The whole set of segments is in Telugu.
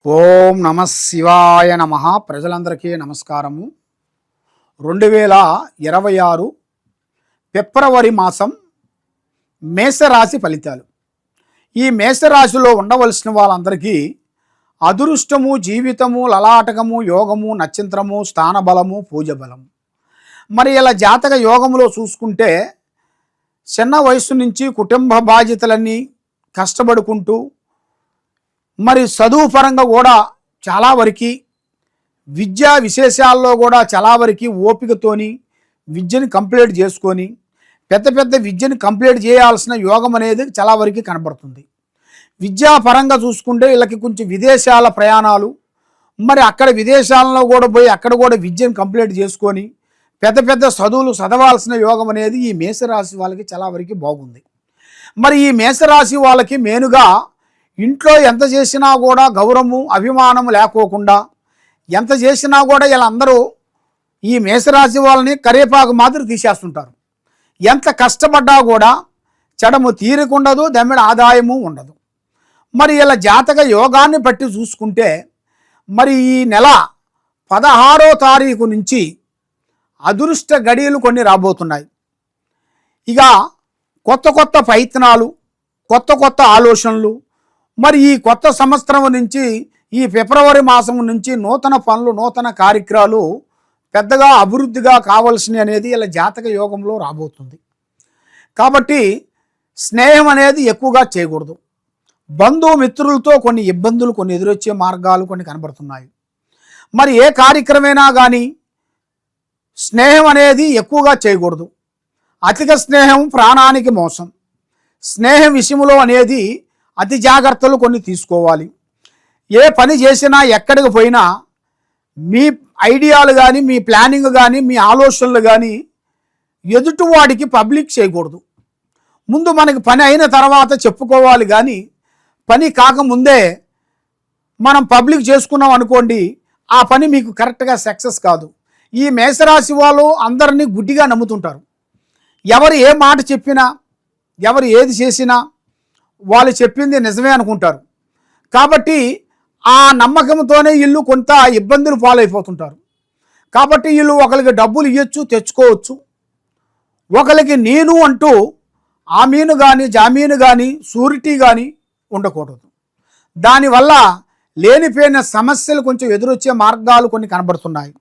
ఓం నమ శివాయ నమ. ప్రజలందరికీ నమస్కారము. 2026 ఫిబ్రవరి మాసం మేషరాశి ఫలితాలు. ఈ మేషరాశిలో ఉండవలసిన వాళ్ళందరికీ అదృష్టము, జీవితము, లలాటకము, యోగము, నక్షత్రము, స్థానబలము, పూజ బలము. మరి ఇలా జాతక యోగములో చూసుకుంటే చిన్న వయసు నుంచి కుటుంబ బాధ్యతలన్నీ కష్టపడుకుంటూ మరి చదువు పరంగా కూడా చాలా వరకు విద్యా విశేషాల్లో కూడా చాలా వరకు ఓపికతోని విద్యను కంప్లీట్ చేసుకొని పెద్ద విద్యను కంప్లీట్ చేయాల్సిన యోగం అనేది చాలా వరకు కనబడుతుంది. విద్యాపరంగా చూసుకుంటే వీళ్ళకి కొంచెం విదేశాల ప్రయాణాలు, మరి అక్కడ విదేశాలలో కూడా పోయి అక్కడ కూడా విద్యను కంప్లీట్ చేసుకొని పెద్ద చదువులు చదవాల్సిన యోగం అనేది ఈ మేషరాశి వాళ్ళకి చాలా వరకు బాగుంది. మరి ఈ మేషరాశి వాళ్ళకి మెయిన్గా ఇంట్లో ఎంత చేసినా కూడా గౌరవము, అభిమానము లేకోకుండా ఎంత చేసినా కూడా వీళ్ళందరూ ఈ మేషరాశి వాళ్ళని కరేపాకు మాదిరి తీసేస్తుంటారు. ఎంత కష్టపడ్డా కూడా చెడము తీరికుండదు, దమ్మిడ ఆదాయము ఉండదు. మరి ఇలా జాతక యోగాన్ని బట్టి చూసుకుంటే మరి ఈ నెల 16వ తారీఖు నుంచి అదృష్ట గడియలు కొన్ని రాబోతున్నాయి. ఇక కొత్త ప్రయత్నాలు, కొత్త ఆలోచనలు, మరి ఈ కొత్త సంవత్సరం నుంచి ఈ ఫిబ్రవరి మాసం నుంచి నూతన పనులు, నూతన కార్యక్రమాలు పెద్దగా అభివృద్ధిగా కావాల్సినవి అనేది ఇలా జాతక యోగంలో రాబోతుంది. కాబట్టి స్నేహం అనేది ఎక్కువగా చేయకూడదు. బంధుమిత్రులతో కొన్ని ఇబ్బందులు, కొన్ని ఎదురొచ్చే మార్గాలు కొన్ని కనబడుతున్నాయి. మరి ఏ కార్యక్రమైనా కానీ స్నేహం అనేది ఎక్కువగా చేయకూడదు. అధిక స్నేహం ప్రాణానికి మోసం. స్నేహం విషయంలో అనేది అతి జాగ్రత్తలు కొన్ని తీసుకోవాలి. ఏ పని చేసినా ఎక్కడికి పోయినా మీ ఐడియాలు కానీ, మీ ప్లానింగ్ కానీ, మీ ఆలోచనలు కానీ ఎదుటివాడికి పబ్లిక్ చేయకూడదు. ముందు మనకి పని అయిన తర్వాత చెప్పుకోవాలి, కానీ పని కాకముందే మనం పబ్లిక్ చేసుకున్నాం అనుకోండి, ఆ పని మీకు కరెక్ట్గా సక్సెస్ కాదు. ఈ మేషరాశి వాళ్ళు అందరినీ గుడ్డిగా నమ్ముతుంటారు. ఎవరు ఏ మాట చెప్పినా, ఎవరు ఏది చేసినా వాళ్ళు చెప్పింది నిజమే అనుకుంటారు. కాబట్టి ఆ నమ్మకంతోనే వీళ్ళు కొంత ఇబ్బందులు పాలైపోతుంటారు. కాబట్టి వీళ్ళు ఒకరికి డబ్బులు ఇవ్వచ్చు, తెచ్చుకోవచ్చు. ఒకరికి నేను అంటూ ఆమీను కానీ, జామీను కానీ, షూరిటీ కానీ ఉండకూడదు. దానివల్ల లేనిపోయిన సమస్యలు కొంచెం ఎదురొచ్చే మార్గాలు కొన్ని కనబడుతున్నాయి.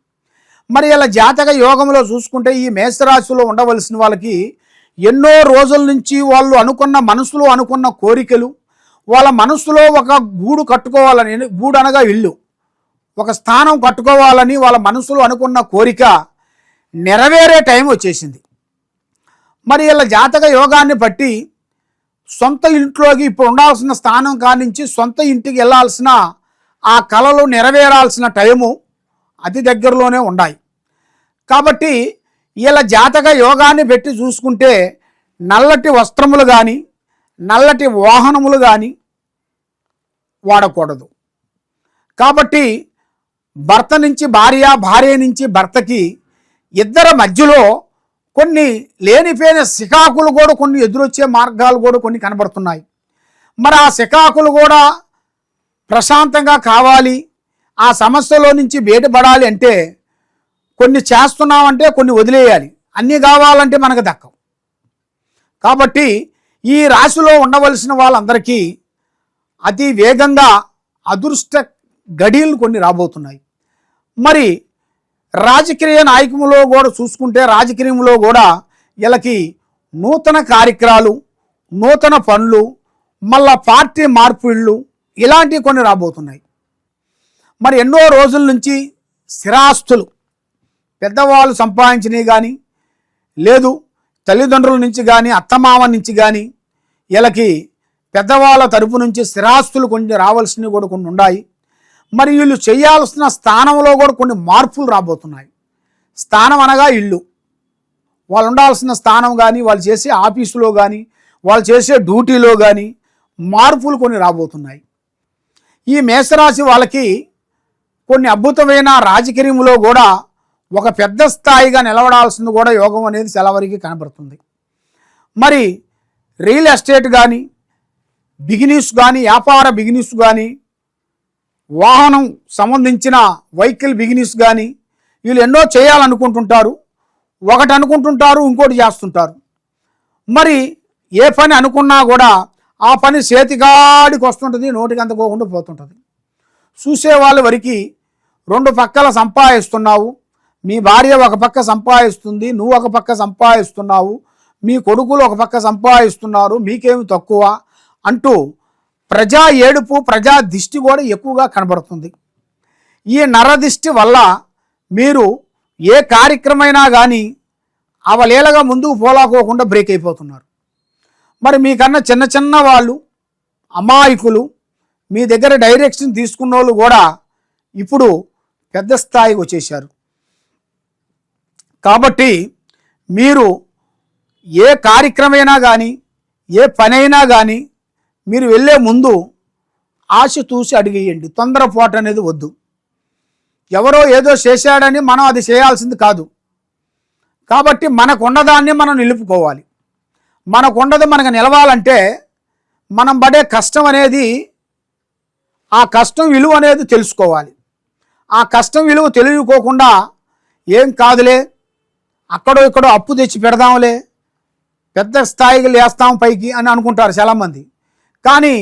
మరి ఇలా జాతక యోగంలో చూసుకుంటే ఈ మేషరాశిలో ఉండవలసిన వాళ్ళకి ఎన్నో రోజుల నుంచి వాళ్ళు మనసులో అనుకున్న కోరికలు, వాళ్ళ మనసులో ఒక గూడు కట్టుకోవాలని, గూడు అనగా ఇల్లు, ఒక స్థానం కట్టుకోవాలని వాళ్ళ మనసులో అనుకున్న కోరిక నెరవేరే టైం వచ్చేసింది. మరి ఇలా జాతక యోగాన్ని బట్టి సొంత ఇంట్లోకి ఇప్పుడు ఉండాల్సిన స్థానం కానించి సొంత ఇంటికి వెళ్ళాల్సిన ఆ కలలు నెరవేరాల్సిన టైము అతి దగ్గరలోనే ఉన్నాయి. కాబట్టి ఇలా జాతక యోగాన్ని పెట్టి చూసుకుంటే నల్లటి వస్త్రములు కానీ, నల్లటి వాహనములు కానీ వాడకూడదు. కాబట్టి భర్త నుంచి భార్య, భార్య నుంచి భర్తకి ఇద్దరి మధ్యలో కొన్ని లేనిపోయిన సికాకులు కూడా కొన్ని ఎదురొచ్చే మార్గాలు కూడా కొన్ని కనబడుతున్నాయి. మరి ఆ సికాకులు కూడా ప్రశాంతంగా కావాలి, ఆ సమస్యలో నుంచి బయటపడాలి అంటే కొన్ని చేస్తున్నామంటే కొన్ని వదిలేయాలి. అన్నీ కావాలంటే మనకు దక్కవు. కాబట్టి ఈ రాశిలో ఉండవలసిన వాళ్ళందరికీ అతి వేగంగా అదృష్ట గడియలు కొన్ని రాబోతున్నాయి. మరి రాజకీయ నాయకులలో కూడా చూసుకుంటే రాజకీయంలో కూడా వీళ్ళకి నూతన కార్యక్రమాలు, నూతన పనులు, మళ్ళా పార్టీ మార్పుళ్ళు ఇలాంటివి కొన్ని రాబోతున్నాయి. మరి ఎన్నో రోజుల నుంచి స్థిరాస్తులు పెద్దవాళ్ళు సంపాదించినవి కానీ, లేదు తల్లిదండ్రుల నుంచి కానీ, అత్తమామ నుంచి కానీ వీళ్ళకి పెద్దవాళ్ళ తరపు నుంచి స్థిరాస్తులు కొంచెం రావాల్సినవి కూడా కొన్ని ఉన్నాయి. మరి వీళ్ళు చేయాల్సిన స్థానంలో కూడా కొన్ని మార్పులు రాబోతున్నాయి. స్థానం అనగా ఇల్లు, వాళ్ళు ఉండాల్సిన స్థానం కానీ, వాళ్ళు చేసే ఆఫీసులో కానీ, వాళ్ళు చేసే డ్యూటీలో కానీ మార్పులు కొన్ని రాబోతున్నాయి. ఈ మేషరాశి వాళ్ళకి కొన్ని అద్భుతమైన రాజకీయంలో కూడా ఒక పెద్ద స్థాయిగా నిలబడాల్సింది కూడా యోగం అనేది చాలా వరకు కనబడుతుంది. మరి రియల్ ఎస్టేట్ కానీ, బిజినెస్ కానీ, వ్యాపార బిజినెస్ కానీ, వాహనం సంబంధించిన వెహికల్ బిజినెస్ కానీ వీళ్ళు ఎన్నో చేయాలనుకుంటుంటారు. ఒకటి అనుకుంటుంటారు, ఇంకోటి చేస్తుంటారు. మరి ఏ పని అనుకున్నా కూడా ఆ పని చేతికాడికి వస్తుంటుంది, నోటికి అందుకోకుండా పోతుంటుంది. చూసేవాళ్ళ వరకు రెండు పక్కల సంపాదిస్తున్నావు, మీ భార్య ఒక పక్క సంపాదిస్తుంది, నువ్వు ఒక పక్క సంపాదిస్తున్నావు, మీ కొడుకులు ఒక పక్క సంపాదిస్తున్నారు, మీకేమి తక్కువ అంటూ ప్రజా ఏడుపు, ప్రజా దిష్టి కూడా ఎక్కువగా కనబడుతుంది. ఈ నరదిష్టి వల్ల మీరు ఏ కార్యక్రమైనా కానీ అవలీలగా ముందుకు పోలాకోకుండా బ్రేక్ అయిపోతున్నారు. మరి మీకన్నా చిన్న చిన్న వాళ్ళు, అమాయకులు, మీ దగ్గర డైరెక్షన్ తీసుకున్న వాళ్ళు కూడా ఇప్పుడు పెద్ద స్థాయికి వచ్చేసారు. కాబట్టి మీరు ఏ కార్యక్రమైనా కానీ, ఏ పనైనా కానీ మీరు వెళ్ళే ముందు ఆశ చూసి అడిగేయండి. తొందరపాటు అనేది వద్దు. ఎవరో ఏదో చేశాడని మనం అది చేయాల్సింది కాదు. కాబట్టి మనకున్నదాన్ని మనం నిలుపుకోవాలి. మనకున్నది మనకు నిలవాలంటే మనం పడే కష్టం అనేది, ఆ కష్టం విలువ అనేది తెలుసుకోవాలి. ఆ కష్టం విలువ తెలియకోకుండా ఏం కాదులే, అక్కడో ఇక్కడో అప్పు తెచ్చి పెడదాంలే, పెద్ద స్థాయికి లేస్తాం పైకి అని అనుకుంటారు చాలామంది. కానీ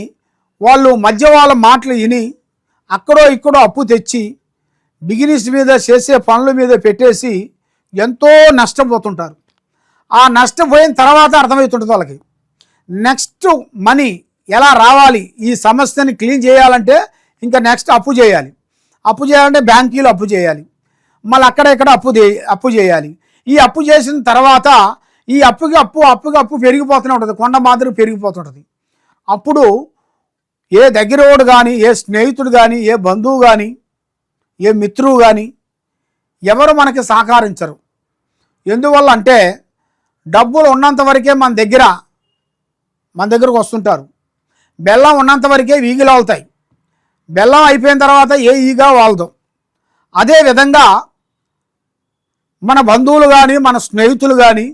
వాళ్ళు మధ్య వాళ్ళ మాటలు విని అక్కడో ఇక్కడో అప్పు తెచ్చి బిజినెస్ మీద చేసే పనుల మీద పెట్టేసి ఎంతో నష్టపోతుంటారు. ఆ నష్టపోయిన తర్వాత అర్థమవుతుంటుంది వాళ్ళకి నెక్స్ట్ మనీ ఎలా రావాలి, ఈ సమస్యని క్లీన్ చేయాలంటే ఇంకా నెక్స్ట్ అప్పు చేయాలి. అప్పు చేయాలంటే బ్యాంకీలో అప్పు చేయాలి, మళ్ళీ అక్కడ ఇక్కడ అప్పు చేయాలి. ఈ అప్పు చేసిన తర్వాత ఈ అప్పుకి అప్పు పెరిగిపోతూనే ఉంటుంది, కొండ మాదిరి పెరిగిపోతుంటుంది. అప్పుడు ఏ దగ్గరవాడు కానీ, ఏ స్నేహితుడు కానీ, ఏ బంధువు కానీ, ఏ మిత్రువు కానీ ఎవరు మనకి సహకరించరు. ఎందువల్ల అంటే డబ్బులు ఉన్నంత వరకే మన దగ్గరకు వస్తుంటారు. బెల్లం ఉన్నంత వరకే ఈగలు వాళ్తాయి, బెల్లం అయిపోయిన తర్వాత ఏ ఈగ వాళ్దాం. అదేవిధంగా మన బంధువులు కానీ, మన స్నేహితులు కానీ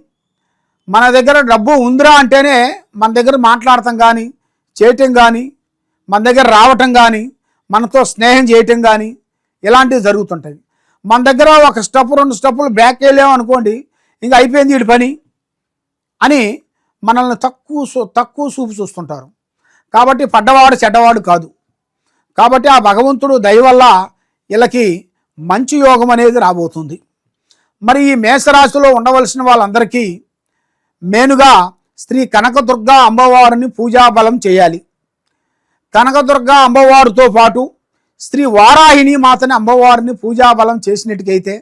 మన దగ్గర డబ్బు ఉందిరా అంటేనే మన దగ్గర మాట్లాడటం కానీ, చేయటం కానీ, మన దగ్గర రావటం కానీ, మనతో స్నేహం చేయటం కానీ ఇలాంటివి జరుగుతుంటాయి. మన దగ్గర ఒక స్టెప్, రెండు స్టెప్పులు బ్యాక్ వెళ్ళాము అనుకోండి, ఇంకా అయిపోయింది వీడి పని అని మనల్ని తక్కువ చూపు చూస్తుంటారు. కాబట్టి పడ్డవాడు చెడ్డవాడు కాదు. కాబట్టి ఆ భగవంతుడు దయ వల్ల వీళ్ళకి మంచి యోగం అనేది రాబోతుంది. మరి ఈ మేషరాశిలో ఉండవలసిన వాళ్ళందరికీ మెయిన్గా శ్రీ కనకదుర్గా అమ్మవారిని పూజాబలం చేయాలి. కనకదుర్గా అమ్మవారితో పాటు శ్రీ వారాహిని మాతని అమ్మవారిని పూజాబలం చేసినట్టుకైతే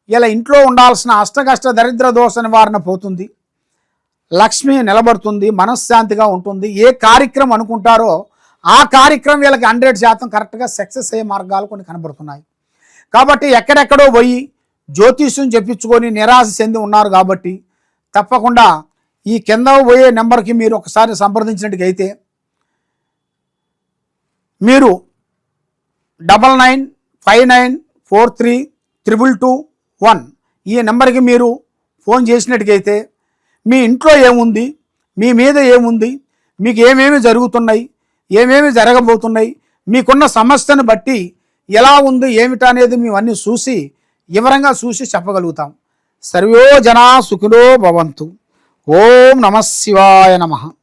ఇలా ఇంట్లో ఉండాల్సిన అష్టకష్ట దరిద్ర దోష నివారణ పోతుంది, లక్ష్మి నిలబడుతుంది, మనశ్శాంతిగా ఉంటుంది. ఏ కార్యక్రమం అనుకుంటారో ఆ కార్యక్రమం వీళ్ళకి 100% కరెక్ట్గా సక్సెస్ అయ్యే మార్గాలు కొన్ని కనబడుతున్నాయి. కాబట్టి ఎక్కడెక్కడో పోయి జ్యోతిష్యం చెప్పించుకొని నిరాశ చెంది ఉన్నారు. కాబట్టి తప్పకుండా ఈ కింద పోయే నెంబర్కి మీరు ఒకసారి సంప్రదించినట్టుకైతే మీరు 9959432221 ఈ నెంబర్కి మీరు ఫోన్ చేసినట్టుకైతే మీ ఇంట్లో ఏముంది, మీ మీద ఏముంది, మీకు ఏమేమి జరుగుతున్నాయి, ఏమేమి జరగబోతున్నాయి, మీకున్న సమస్యను బట్టి ఎలా ఉంది ఏమిటనేది మేమన్నీ చూసి వివరంగా చూసి చెప్పగలుగుతాం. సర్వో జనా సుఖినో భవంతు. ఓం నమః శివాయ నమః.